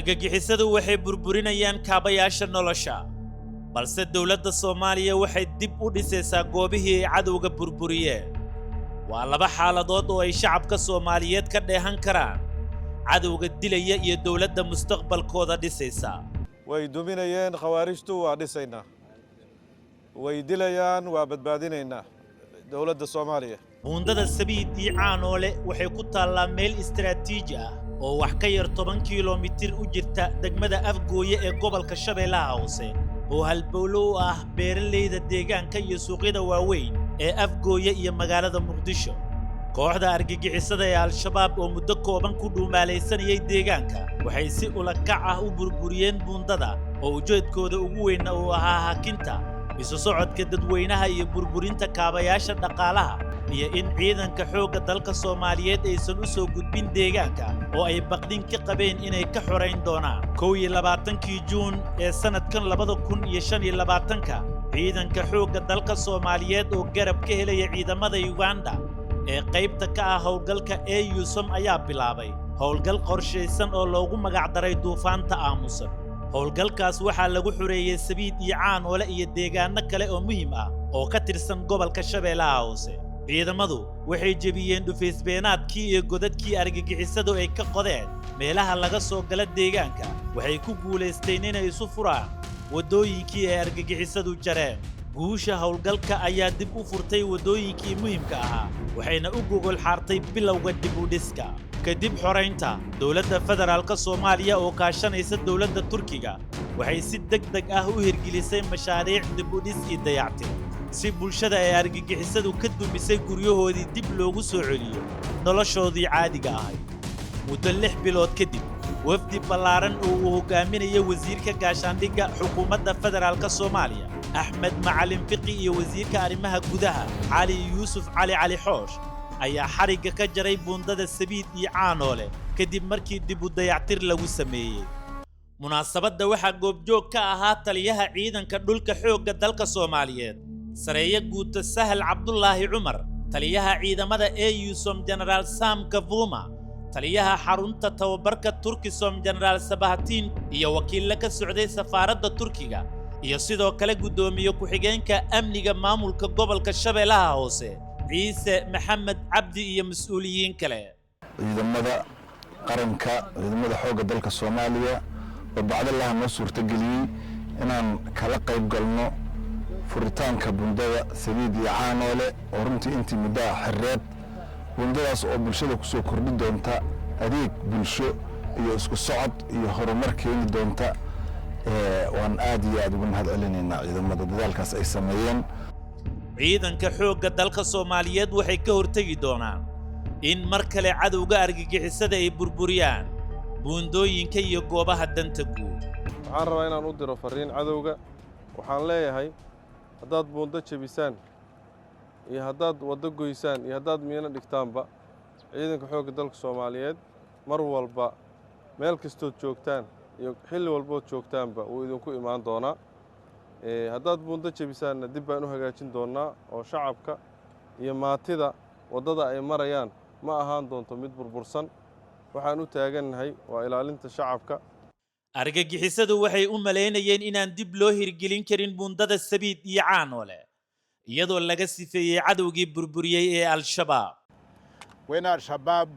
argagixisadu waxay burburinayaan kaabayaasha nolosha balse dawladda Soomaaliya waxay dib u dhisaysaa goobihii ay cadawga burburiyeen waa laba xaaladood oo ay shacabka Soomaaliyeed ka dheehan karaan cadawga dilaya iyo dawladda mustaqbalkooda dhisaysa way duminayeen khawaarijtu waa dhisaynaa way dilayaan waa badbaadinaynaa dawladda Soomaaliya buundada Sabiid iyo Caanoole waxay ku taallaa meel istiraatiiji ah oo wax ka yar 10 kiiloomitir u jirta degmada Afgooye ee gobolka Shabeellaha Hoose oo halbowlo u ah beeraleyda deegaanka iyo suuqyada waaweyn ee Afgooye iyo magaalada Muqdisho kooxda argagixisada ee Al-Shabaab oo muddo kooban ku dhuumaalaysanayay deegaanka waxay si ula kac ah u burburiyeen buundada oo ujeedkooda ugu weyn uu ahaa hakinta isu socodka dadweynaha iyo burburinta kaabayaasha dhaqaalaha iyo in ciidanka xoogga dalka Soomaaliyeed aysan u soo gudbin deegaanka oo ay baqdin ka qabeen inay ka xoreyn doonaan 22 Juun ee sanadkan 2025 ciidanka xoogga dalka Soomaaliyeed oo garab ka helaya ciidamada Uganda ee qaybta ka ah howlgalka AUSOM ayaa bilaabay howlgal qorsheysan oo loogu magac daray duufaanta aamusan howlgalkaas waxaa lagu xureeyay Sabiid iyo Caanoole iyo deegaano kale oo muhiim ah oo ka tirsan gobolka Shabeellaha Hoose ciidamadu waxay jebiyeen dhufaysbeenaadkii iyo godadkii argagixisadu ay ka qodeen meelaha laga soo gala deegaanka waxay ku guuleysteen inay isu furaan wadooyinkii ay argagixisadu jareen guusha howlgalka ayaa dib u furtay wadooyinkii muhiimka ahaa waxayna u gogol xaartay bilowga dib u dhiska kadib xoreynta dawladda federaalka Soomaaliya oo kaashanaysa dawladda Turkiga waxay si degdeg ah u hirgelisay mashaariic dib u dhis iyo dayactir si bulshada ay argagixisadu ka dumisay guryahoodii dib loogu soo celiyo noloshoodii caadiga ahayd muddo 6 bilood kadib wafdi ballaaran oo uu hogaaminayo wasiirka gaashaandhigga xukuumadda federaalka Soomaaliya Axmed Macalin Fiqi iyo wasiirka arrimaha gudaha Cali Yuusuf Cali Xoosh ayaa xariga ka jaray buundada Sabiid iyo Caanoole kadib markii dib u dayactir lagu sameeyay munaasabadda waxaa goobjoog ka ahaa taliyaha ciidanka dhulka xoogga dalka Soomaaliyeed sareeya guuta Sahal Cabdullaahi Cumar taliyaha ciidamada AUSOM General Sam Kavuma taliyaha xarunta tababarka Turkisom General Sabahatin iyo wakiil ka socday safaaradda Turkiga iyo sidoo kale gudoomiye ku-xigeenka amniga maamulka gobolka Shabeellaha Hoose Ciise Maxamed Cabdi iyo mas'uuliyiin kale ciidamada qaranka ciidamada xoogga dalka Soomaaliya oo bacdalaha noo suurtageliyay inaan kala qayb galno furitaanka buundada Sabiid iyo Caanoole oo runtii intii muddo xirreed buundadaas oo bulshada ku soo kordhin doonta adeeg bulsho iyo isku socod iyo horumar keeni doonta waan aad iyo aad ugu mahadcelinaynaa ciidamada dadaalkaas ay sameeyeen ciidanka xoogga dalka Soomaaliyeed waxay ka hortagi doonaan in mar kale cadawga argagixisada ay burburiyaan buundooyinka iyo goobaha danta guud waxaan rabaa inaan u diro fariin cadawga waxaan leeyahay haddaad buundo jebisaan iyo haddaad wado goysaan iyo haddaad miino dhigtaanba ciidanka xoogga dalka Soomaaliyeed mar walba meel kastood joogtaan iyo xilli walbood joogtaanba uu idinku imaan doonaa haddaad buundo jebisaanna dib baan u hagaajin doonaa oo shacabka iyo maatida wadada ay marayaan ma ahaan doonto mid burbursan waxaan u taagannahay waa ilaalinta shacabka argagixisadu waxay u maleynayeen inaan dib loo hirgelin karin buundada Sabiid iyo Caanoole iyadoo laga sifeeyay cadawgii burburiyay ee Al-Shabaab When Al-Shabaab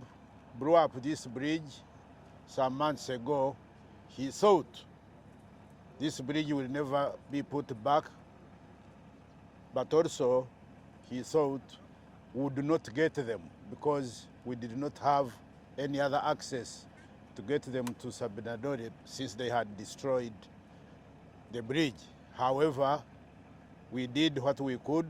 blew up this bridge some months ago he thought this bridge will never be put back, but also he thought we would not get them because we did not have any other access to get them to Sabinadore since they had destroyed the bridge. However, we did what we could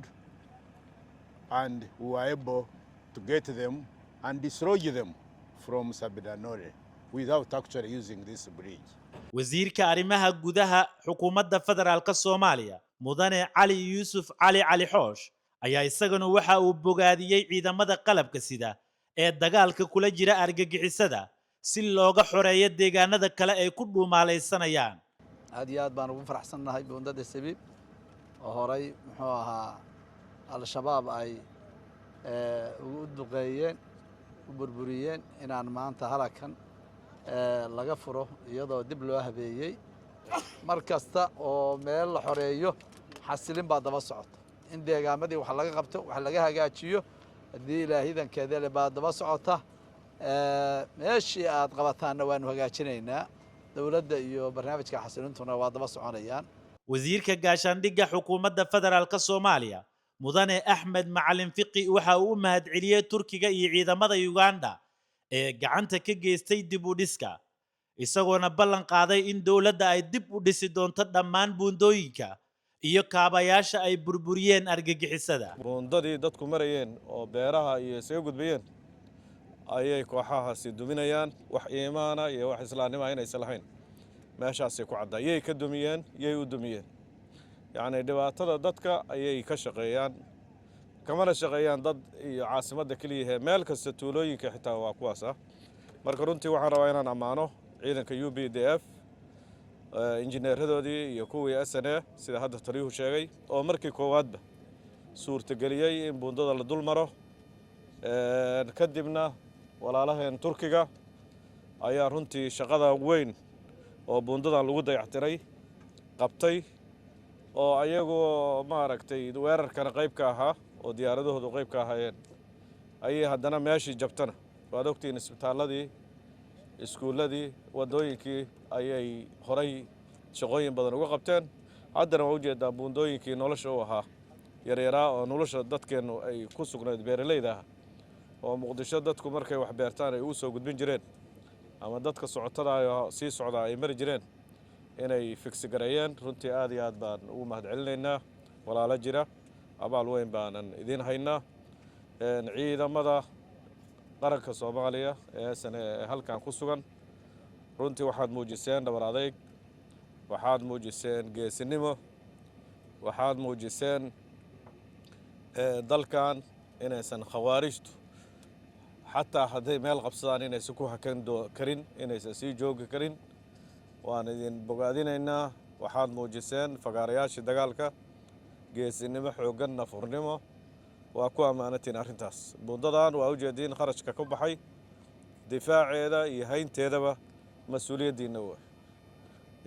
and we were able to get them and destroy them from Sabinadore without actually using this bridge. wasiirka arrimaha gudaha xukuumadda federaalka Soomaaliya mudane Cali Yuusuf Cali Xoosh ayaa isaguna waxa uu bogaadiyay ciidamada qalabka sida ee dagaalka kula jira argagixisada si looga xoreeyo deegaanada kale ay ku dhuumaalaysanayaan aad iyo aad baan ugu faraxsanahay buundada Sabiid oo horay muxuu ahaa Al-Shabaab ay ugu duqeeyeen u burburiyeen inaan maanta halakan laga furo iyadoo dib loo habeeyey mar kasta oo meel la xoreeyo xasilin baa daba socota in deegaamadii wax laga qabto wax laga hagaajiyo haddii ilaahidankeeda baa daba socota meeshii aad qabataanna waanu hagaajinaynaa dowladda iyo barnaamijka xasilintuna waa daba soconayaan wasiirka gaashaandhigga xukuumadda federaalka Soomaaliya mudane Axmed Macalin Fiqi waxa uu mahadceliyay Turkiga iyo ciidamada Uganda ee gacanta ka geystay dib u dhiska isagoona ballan qaaday in dowladda ay dib u dhisi doonto dhammaan buundooyinka iyo kaabayaasha ay burburiyeen argagixisada buundadii dadku marayeen oo beeraha iyo isaga gudbayeen ayay kooxahaasi duminayaan wax iimaana iyo wax islaamnimo inaysan lahayn meeshaasay ku caddaa yay ka dumiyeen yay u dumiyeen yacni dhibaatada dadka ayay ka shaqeeyaan kamana shaqeeyaan dad iyo caasimadda keliya meel kasta tuulooyinka xitaa waa kuwaas ah marka runtii waxaan rabaa inaan ammaano ciidanka UPDF injineeradoodii iyo kuwii SNA sida hadda taliyuhu sheegay oo markii koowaadba suurtageliyay in buundada la dul maro kadibna walaalaheen Turkiga ayaa runtii shaqada weyn oo buundadan lagu dayactiray qabtay oo ayagoo maaragtay weerarkana qayb ka ahaa oo diyaaradahoodu qayb ka ahaayeen ayay haddana meeshii jabtana waad ogtiin isbitaaladii iskuuladii wadooyinkii ayay horay shaqooyin badan uga qabteen haddana waa ujeedaa buundooyinkii nolosha u ahaa yaryaraa oo nolosha dadkeennu ay ku sugnayd beeralayda ah oo muqdisho dadku markay wax beertaan ay ugu soo gudbin jireen ama dadka socotada sii socdaa ay mari jireen inay fiksi gareeyeen runtii aad iyo aad baan ugu mahadcelinaynaa walaalo jira abaal weyn baanan idiin haynaa ciidamada qaranka Soomaaliya ee halkan ku sugan runtii waxaad muujiseen dhabar adeeg waxaad muujiseen geesinimo waxaad muujiseen dalkan inaysan khawaarijtu xataa hadday meel qabsadaan inaysan ku hakan karin inaysan sii joogi karin waan idin bogaadinaynaa waxaad muujiseen fagaarayaashii dagaalka geesinimo xooggan nafurnimo waa ku ammaanatiin arrintaas buundadan waa ujeediin kharashka ka baxay difaaceeda iyo haynteedaba mas-uuliyaddiinna waa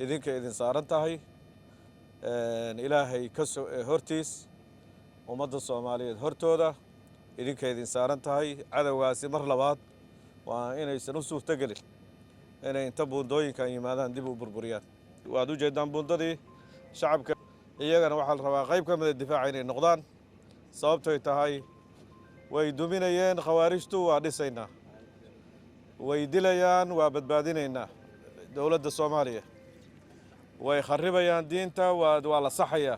idinka idin saaran tahay ilaahay ka hortiis ummadda Soomaaliyeed hortooda idinka idin saaran tahay cadawgaasi mar labaad waa inaysan u suurtagelin inay inta buundooyinkan yimaadaan dib u burburiyaan waad u jeedaan buundadii shacabka iyagana waxaa la rabaa qayb ka mid ah difaaca inay noqdaan sababtay tahay way duminayeen khawaarijtu waa dhisaynaa way dilayaan waa badbaadinaynaa dowladda Soomaaliya way kharibayaan diinta waa la saxayaa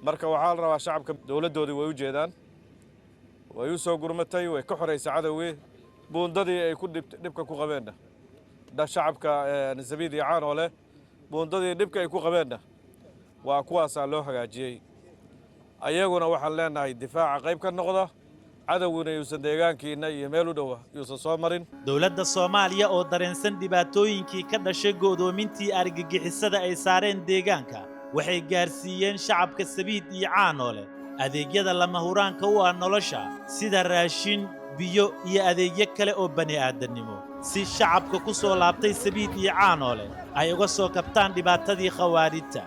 marka waxaa la rabaa shacabka dowladdoodii way u jeedaan way u soo gurmatay way ka xoreysay cadawgii buundadii ay ku dhibka ku qabeenna shacabka Sabiid iyo Caanoole buundadii dhibka ay ku qabeenna waa kuwaasaa loo hagaajiyey ayaguna waxaan leenahay difaaca qayb ka noqda cadawguna yuusan deegaankiina iyo meel u dhow yuusan soo marin dowladda Soomaaliya oo dareensan dhibaatooyinkii ka dhashay go'doomintii argagixisada ay saareen deegaanka waxay gaarsiiyeen shacabka Sabiid iyo Caanoole adeegyada lama huraanka u ah nolosha sida raashin biyo iyo adeegyo kale oo bani'aadanimo si shacabka ku soo laabtay Sabiid iyo Caanoole ay uga soo kabtaan dhibaatadii khawaarijta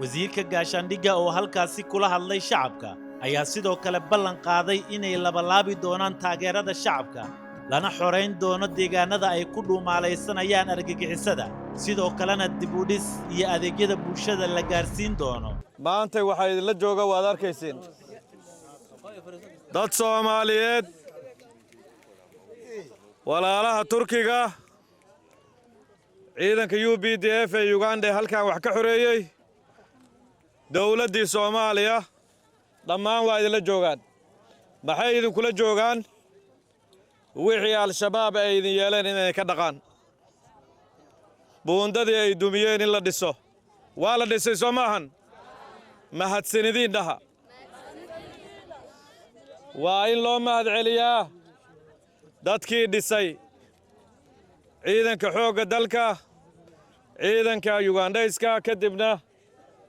wasiirka gaashaandhigga oo halkaasi kula hadlay shacabka ayaa sidoo kale ballan qaaday inay labalaabi doonaan taageerada shacabka lana xoreyn doono deegaanada ay ku dhuumaalaysanayaan argagixisada sidoo kalena dib u dhis iyo adeegyada bulshada la gaarsiin doono maanta waxaa idinla jooga waad arkayseen dad Soomaaliyeed walaalaha Turkiga ciidanka UPDF ee Uganda halkan wax ka xoreeyay dowladdii Soomaaliya dhammaan waa idinla joogaan maxay idinkula joogaan wixii al-shabaab ay idin yeeleen inay ka dhaqaan buundadii ay dumiyeen in la dhiso waa la dhisay soo maahan mahadsanidin dhaha waa in loo mahadceliyaa dadkii dhisay ciidanka xoogga dalka ciidanka Ugandayska kadibna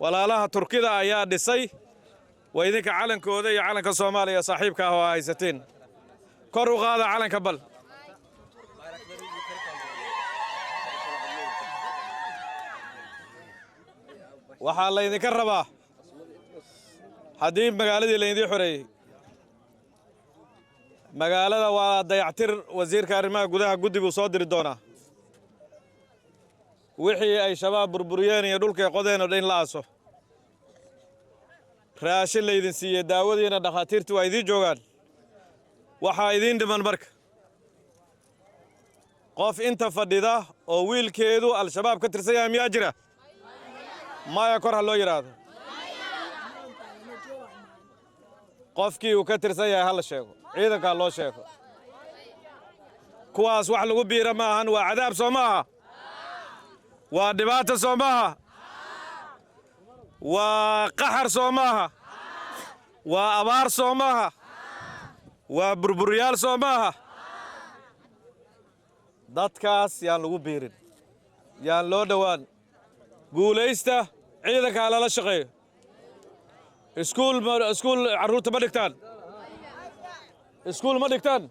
walaalaha Turkida ayaa dhisay waa idinka calankooda iyo calanka Soomaaliya saaxiibka ah oo haysateen kor u qaada calanka bal waxaa laydinka rabaa haddii magaaladii laydin xoreeyey magaalada waa dayactir wasiirka arrimaha gudaha guddi buu soo diri doonaa wixii ay shabaab burburiyeen iyo dhulkay qodeen oo dhan la aaso raashin laydin siiyey daawadiina dhakhaatiirtii waa idiin joogaan waxaa idiin dhiman marka qof inta fadhida oo wiilkeedu al-shabaab ka tirsan yahay miyaa jira maya kor ha loo yidhaahdo qofkii uu ka tirsan yahay ha la sheego ciidankaa loo sheego kuwaas wax lagu biira ma ahan waa cadaab soo maaha waa dhibaato soo maaha waa qaxar soo maaha waa abaar soo maaha waa burburiyaal soo maaha dadkaas yaan lagu biirin yaan loo dhowaan guulaysta ciidankaa lala shaqeeyo iskuul carruurta ma dhigtaan iskuul ma dhigtaan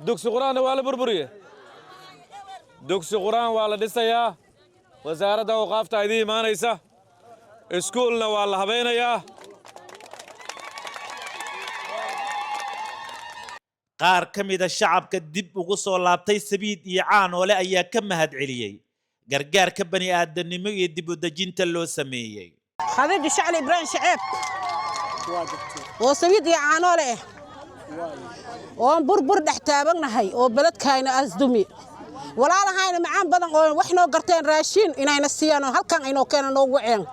dugsi quraanna waa la burburiye dugsi quraan waa la dhisayaa wasaaradda awqaafta idiin imaanaysa iskuulna waa la habaynayaa qaar ka mida shacabka dib ugu soo laabtay Sabiid iyo Caanoole ayaa ka mahad celiyey gargaarka bani aadamnimo iyo dib u dejinta loo sameeyay خالد شعل إبراهيم شعيب وسويد يا عانوله وبربر دحتابنا هاي وبلد كاين أصدمي ولا هاي معان بدن وإحنا قرتين راشين إننا نسيانو هل كان إنه كان نوعين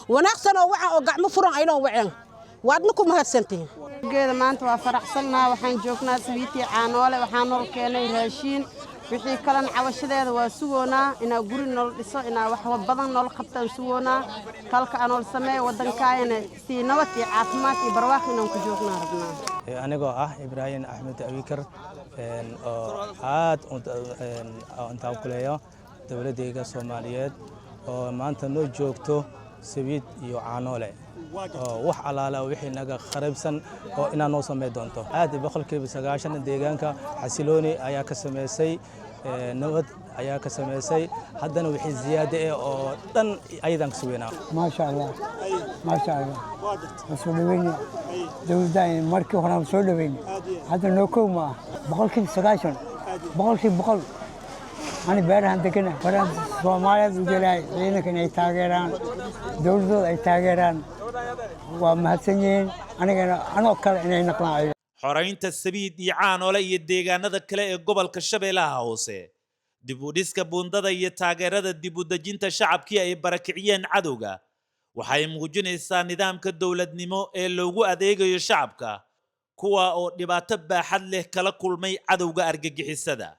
ونقصنا وعى وقع مفرن إنه وعين وعدنكم هالسنتين geeda maanta waa faraxsanaa waxaan joognaa Sabiiti Caanoole waxaan nol keenay raashin wixii kalan cabashadeeda waa sugoonaa inaa guri nol dhiso inaa wax badan nol qabtaan sugoonaa kalka aan sameeyo wadankaayna si nabad iyo caafimaad iyo barwaaqo inaan ku joognaa rabnaa anigoo ah Ibrahim Axmed Abikar oo aad inta kuleeyo dawladdeega Soomaaliyeed oo maanta noo joogto Sabiid iyo Caanoole wax alaala wixii naga kharibsan oo inaan noo sameey doonto aad boqolkiiba 90 deegaanka xasilooni ayaa ka sameysay nabad ayaa ka sameysay haddana wixii ziyaado oo dhan aydan suweynaa ma sha Allah soo dhaweeyay dawladda markii hore soo dhaweeyay hadda noo kooma boqolkiiba 90 boqolkiiba 100 أنا بيرهن دكنا برهن سوماليا وجلاي لينا كنا يتاجران دولة يتاجران ومهتمين أنا أكل إني نقلع xoreynta Sabiid iyo Caanoole iyo deegaanada kale ee gobolka Shabeellaha Hoose dib u dhiska buundada iyo taageerada dib u dejinta shacabkii ay barakiciyeen cadowga waxay muujinaysaa nidaamka dawladnimo ee loogu adeegayo shacabka kuwa oo dhibaato baaxad leh kala kulmay cadowga argagixisada